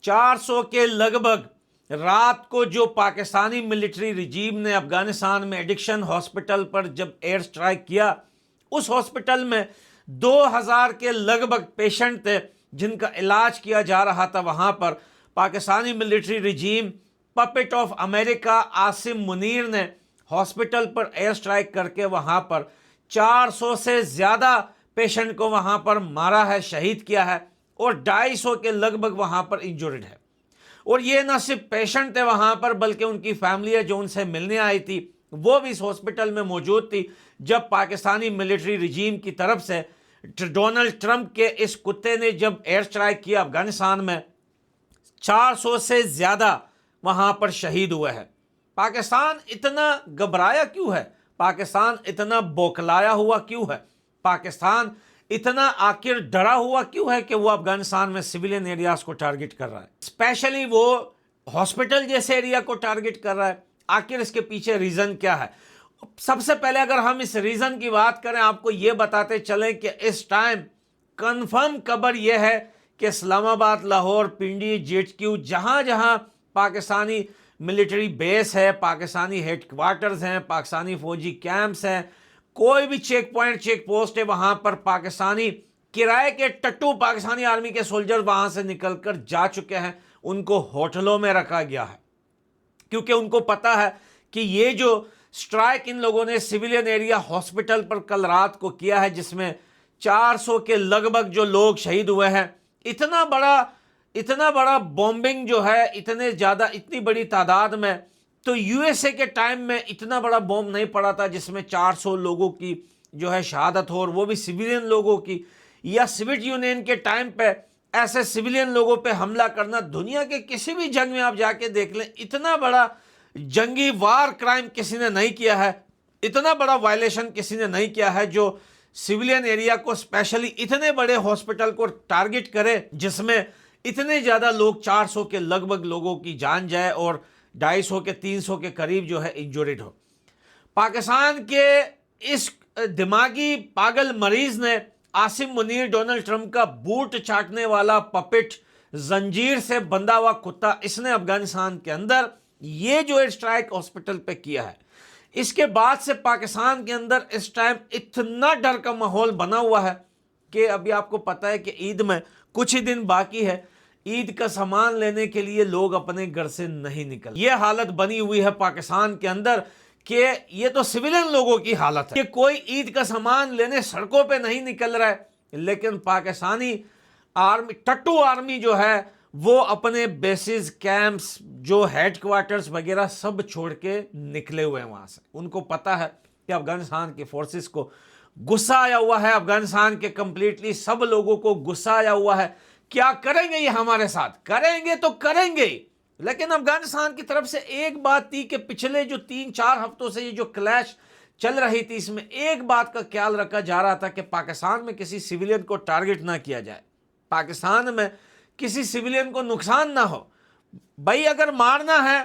400 के लगभग रात को जो पाकिस्तानी मिलिट्री रिजीम ने अफगानिस्तान में एडिक्शन हॉस्पिटल पर जब एयर स्ट्राइक किया, उस हॉस्पिटल में 2000 के लगभग पेशेंट थे जिनका इलाज किया जा रहा था। वहां पर Pakistani military regime, puppet of America Asim Munir ने हॉस्पिटल पर एयर स्ट्राइक करके वहां पर 400 से ज्यादा पेशेंट को वहां पर मारा है, शहीद किया है, और 250 के लगभग वहां पर इंजर्ड है। और ये ना सिर्फ पेशेंट थे वहां पर, बल्कि उनकी फैमिली जो उनसे मिलने आई थी वो भी इस हॉस्पिटल में मौजूद थी जब पाकिस्तानी मिलिट्री रिजीम की तरफ से डोनाल्ड ट्रंप के इस कुत्ते ने जब एयर स्ट्राइक किया अफगानिस्तान में। 400 से ज्यादा वहां पर शहीद हुए हैं। पाकिस्तान इतना घबराया क्यों है? पाकिस्तान इतना बौखलाया हुआ क्यों है? पाकिस्तान इतना आखिर डरा हुआ क्यों है कि वो अफगानिस्तान में सिविलियन एरियाज को टारगेट कर रहा है, स्पेशली वो हॉस्पिटल जैसे एरिया को टारगेट कर रहा है? आखिर इसके पीछे रीजन क्या है? सबसे पहले अगर हम इस रीजन की बात करें, आपको यह बताते चलें कि इस टाइम कंफर्म खबर यह है कि इस्लामाबाद, लाहौर, पिंडी, जेटक्यू, जहां जहां पाकिस्तानी मिलिट्री बेस है, पाकिस्तानी हेडक्वार्टर्स हैं, पाकिस्तानी फौजी कैंप्स हैं, कोई भी चेक पॉइंट, चेक पोस्ट है, वहां पर पाकिस्तानी किराए के टट्टू पाकिस्तानी आर्मी के सोल्जर वहां से निकलकर जा चुके हैं। उनको होटलों में रखा गया है क्योंकि उनको पता है कि ये जो स्ट्राइक इन लोगों ने सिविलियन एरिया हॉस्पिटल पर कल रात को किया है, जिसमें 400 के लगभग जो लोग शहीद हुए हैं, इतना बड़ा बॉम्बिंग जो है, इतनी बड़ी तादाद में, तो यूएसए के टाइम में इतना बड़ा बॉम्ब नहीं पड़ा था जिसमें 400 लोगों की जो है शहादत हो, और वो भी सिविलियन लोगों की। या सोवियत यूनियन के टाइम पे ऐसे सिविलियन लोगों पे हमला करना, दुनिया के किसी भी जंग में आप जाके देख लें, इतना बड़ा जंगी वार क्राइम किसी ने नहीं किया है, इतना बड़ा वायलेशन किसी ने नहीं किया है जो सिविलियन एरिया को, स्पेशली इतने बड़े हॉस्पिटल को टारगेट करे जिसमें इतने ज्यादा लोग, 400 के लगभग लोगों की जान जाए और 250 के 300 के करीब जो है इंजर्ड हो। पाकिस्तान के इस दिमागी पागल मरीज ने आसिम मुनीर, डोनाल्ड ट्रंप का बूट चाटने वाला पपेट, जंजीर से बंधा हुआ कुत्ता, इसने अफगानिस्तान के अंदर ये जो एयर स्ट्राइक हॉस्पिटल पे किया है, इसके बाद से पाकिस्तान के अंदर इस टाइम इतना डर का माहौल बना हुआ है कि अभी आपको पता है कि ईद में कुछ ही दिन बाकी है। ईद का सामान लेने के लिए लोग अपने घर से नहीं निकल, ये हालत बनी हुई है पाकिस्तान के अंदर कि ये तो सिविलियन लोगों की हालत है कि कोई ईद का सामान लेने सड़कों पे नहीं निकल रहा है, लेकिन पाकिस्तानी आर्मी, टट्टू आर्मी जो है, वो अपने बेसिस, कैंप्स, जो हेडक्वार्टर्स वगैरह सब छोड़ के निकले हुए हैं वहां से। उनको पता है कि अफगानिस्तान की फोर्सेस को गुस्सा आया हुआ है, अफगानिस्तान के कंप्लीटली सब लोगों को गुस्सा आया हुआ है। क्या करेंगे ये हमारे साथ? करेंगे तो करेंगे, लेकिन अफगानिस्तान की तरफ से एक बात थी कि पिछले जो 3-4 हफ्तों से ये जो क्लैश चल रही थी, इसमें एक बात का ख्याल रखा जा रहा था कि पाकिस्तान में किसी सिविलियन को टारगेट ना किया जाए, पाकिस्तान में किसी सिविलियन को नुकसान ना हो। भाई अगर मारना है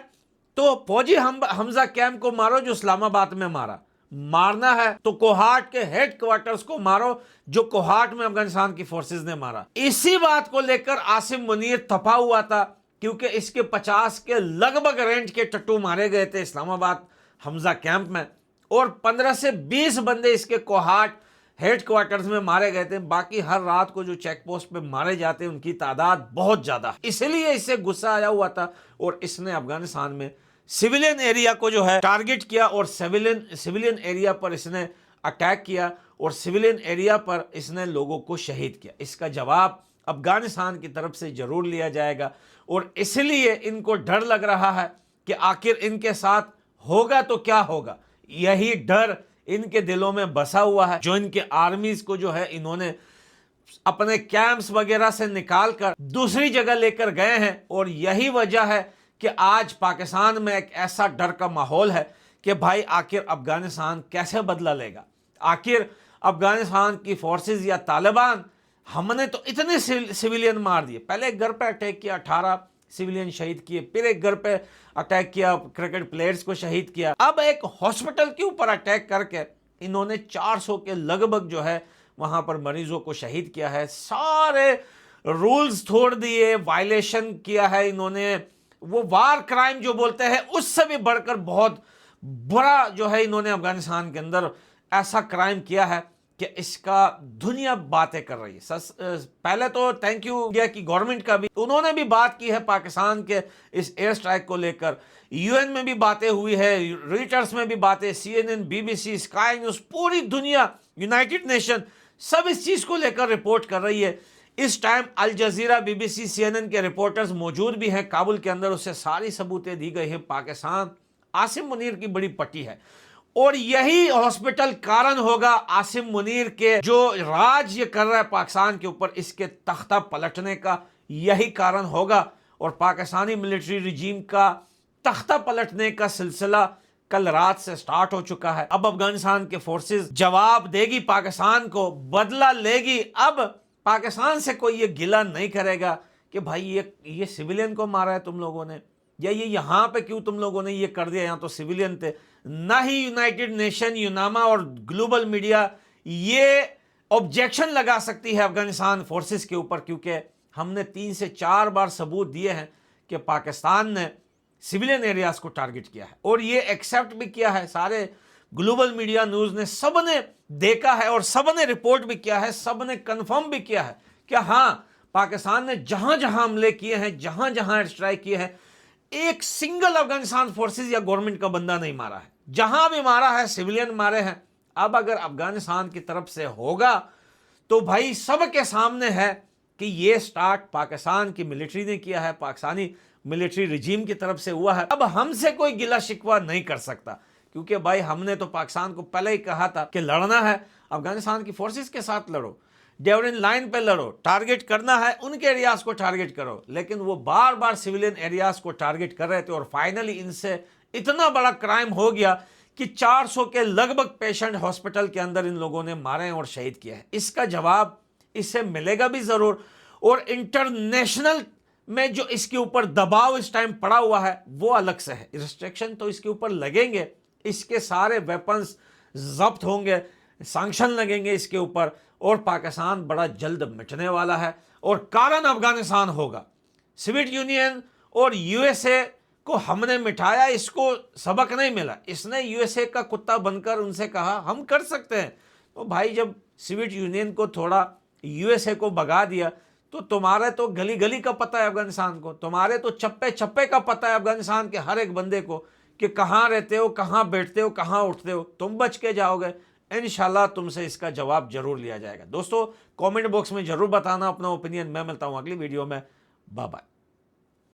तो फौजी हमजा कैंप को मारो जो इस्लामाबाद में मारा, मारना है तो कोहाट के हेडक्वार्टर्स को मारो जो कोहाट में अफगानिस्तान की फोर्सेस ने मारा। इसी बात को लेकर आसिम मुनीर तपा हुआ था क्योंकि इसके 50 के लगभग रेंज के टट्टू मारे गए थे इस्लामाबाद हमजा कैंप में, और 15 से 20 बंदे इसके कोहाट हेडक्वार्टर्स में मारे गए थे। बाकी हर रात को जो चेक पोस्ट पे मारे जाते हैं उनकी तादाद बहुत ज्यादा, इसलिए इससे गुस्सा आया हुआ था और इसने अफगानिस्तान में सिविलियन एरिया को जो है टारगेट किया और सिविलियन एरिया पर इसने अटैक किया और सिविलियन एरिया पर इसने लोगों को शहीद किया। इसका जवाब अफगानिस्तान की तरफ से जरूर लिया जाएगा और इसलिए इनको डर लग रहा है कि आखिर इनके साथ होगा तो क्या होगा। यही डर इनके दिलों में बसा हुआ है जो इनके आर्मीज को जो है इन्होंने अपने कैंप्स वगैरह से निकालकर दूसरी जगह लेकर गए हैं, और यही वजह है कि आज पाकिस्तान में एक ऐसा डर का माहौल है कि भाई आखिर अफगानिस्तान कैसे बदला लेगा। आखिर अफगानिस्तान की फोर्सेस या तालिबान, हमने तो इतने सिविलियन मार दिए, पहले एक घर पे अटैक किया, 18 सिविलियन शहीद किए, फिर एक घर पे अटैक किया, क्रिकेट प्लेयर्स को शहीद किया, अब एक हॉस्पिटल के ऊपर अटैक करके इन्होंने 400 के लगभग जो है वहां पर मरीजों को शहीद किया है। सारे रूल्स तोड़ दिए, वायलेशन किया है इन्होंने, वो वार क्राइम जो बोलते हैं उससे भी बढ़कर बहुत बड़ा जो है इन्होंने अफगानिस्तान के अंदर ऐसा क्राइम किया है कि इसका दुनिया बातें कर रही है। पहले तो थैंक यू इंडिया की गवर्नमेंट का भी, उन्होंने भी बात की है पाकिस्तान के इस एयर स्ट्राइक को लेकर, यूएन में भी बातें हुई है, रॉयटर्स में भी बातें, सीएनएन, बीबीसी, स्काई न्यूज, पूरी दुनिया, यूनाइटेड नेशन सब इस चीज को लेकर रिपोर्ट कर रही है। इस टाइम अल जजीरा, बीबीसी, सीएनएन के रिपोर्टर्स मौजूद भी हैं काबुल के अंदर, उससे सारी सबूतें दी गई हैं। पाकिस्तान आसिम मुनीर की बड़ी पट्टी है और यही हॉस्पिटल कारण होगा आसिम मुनीर के जो राज ये कर रहा है पाकिस्तान के ऊपर, इसके तख्ता पलटने का यही कारण होगा। और पाकिस्तानी मिलिट्री रिजीम का तख्ता पलटने का सिलसिला कल रात से स्टार्ट हो चुका है। अब अफगानिस्तान के फोर्सेस जवाब देगी, पाकिस्तान को बदला लेगी। अब पाकिस्तान से कोई ये गिला नहीं करेगा कि भाई ये सिविलियन को मारा है तुम लोगों ने, या ये यहां पे क्यों तुम लोगों ने ये कर दिया, यहां तो सिविलियन थे। ना ही यूनाइटेड नेशन, यूनामा और ग्लोबल मीडिया ये ऑब्जेक्शन लगा सकती है अफगानिस्तान फोर्सेस के ऊपर, क्योंकि हमने 3 से 4 बार सबूत दिए हैं कि पाकिस्तान ने सिविलियन एरियाज को टारगेट किया है और ये एक्सेप्ट भी किया है। सारे ग्लोबल मीडिया न्यूज ने, सबने देखा है और सबने रिपोर्ट भी किया है, सबने कंफर्म भी किया है कि हाँ, पाकिस्तान ने जहां जहां हमले किए हैं, जहां जहां एयर स्ट्राइक किए हैं, एक सिंगल अफगानिस्तान फोर्सेस या गवर्नमेंट का बंदा नहीं मारा है। जहां भी मारा है सिविलियन मारे हैं। अब अगर अफगानिस्तान की तरफ से होगा तो भाई सबके सामने है कि ये स्टार्ट पाकिस्तान की मिलिट्री ने किया है, पाकिस्तानी मिलिट्री रिजीम की तरफ से हुआ है। अब हमसे कोई गिला शिकवा नहीं कर सकता, क्योंकि भाई हमने तो पाकिस्तान को पहले ही कहा था कि लड़ना है अफगानिस्तान की फोर्सेस के साथ लड़ो, डेवरिन लाइन पे लड़ो, टारगेट करना है उनके एरियाज को टारगेट करो। लेकिन वो बार बार सिविलियन एरियाज को टारगेट कर रहे थे और फाइनली इनसे इतना बड़ा क्राइम हो गया कि 400 के लगभग पेशेंट हॉस्पिटल के अंदर इन लोगों ने मारे हैं और शहीद किया है। इसका जवाब इससे मिलेगा भी जरूर। और इंटरनेशनल में जो इसके ऊपर दबाव इस टाइम पड़ा हुआ है वो अलग से है। रिस्ट्रिक्शन तो इसके ऊपर लगेंगे, इसके सारे वेपन्स जब्त होंगे, सैंक्शन लगेंगे इसके ऊपर, और पाकिस्तान बड़ा जल्द मिटने वाला है। और कारण अफगानिस्तान होगा। सोवियत यूनियन और यूएसए को हमने मिटाया, इसको सबक नहीं मिला। इसने यूएसए का कुत्ता बनकर उनसे कहा हम कर सकते हैं। तो भाई जब सोवियत यूनियन को थोड़ा यूएसए को भगा दिया तो तुम्हारे तो गली गली का पता है अफगानिस्तान को, तुम्हारे तो चप्पे चप्पे का पता है अफगानिस्तान के हर एक बंदे को कि कहाँ रहते हो, कहाँ बैठते हो, कहाँ उठते हो। तुम बच के जाओगे, इंशाल्लाह तुमसे इसका जवाब जरूर लिया जाएगा। दोस्तों कमेंट बॉक्स में जरूर बताना अपना ओपिनियन। मैं मिलता हूँ अगली वीडियो में। Bye bye.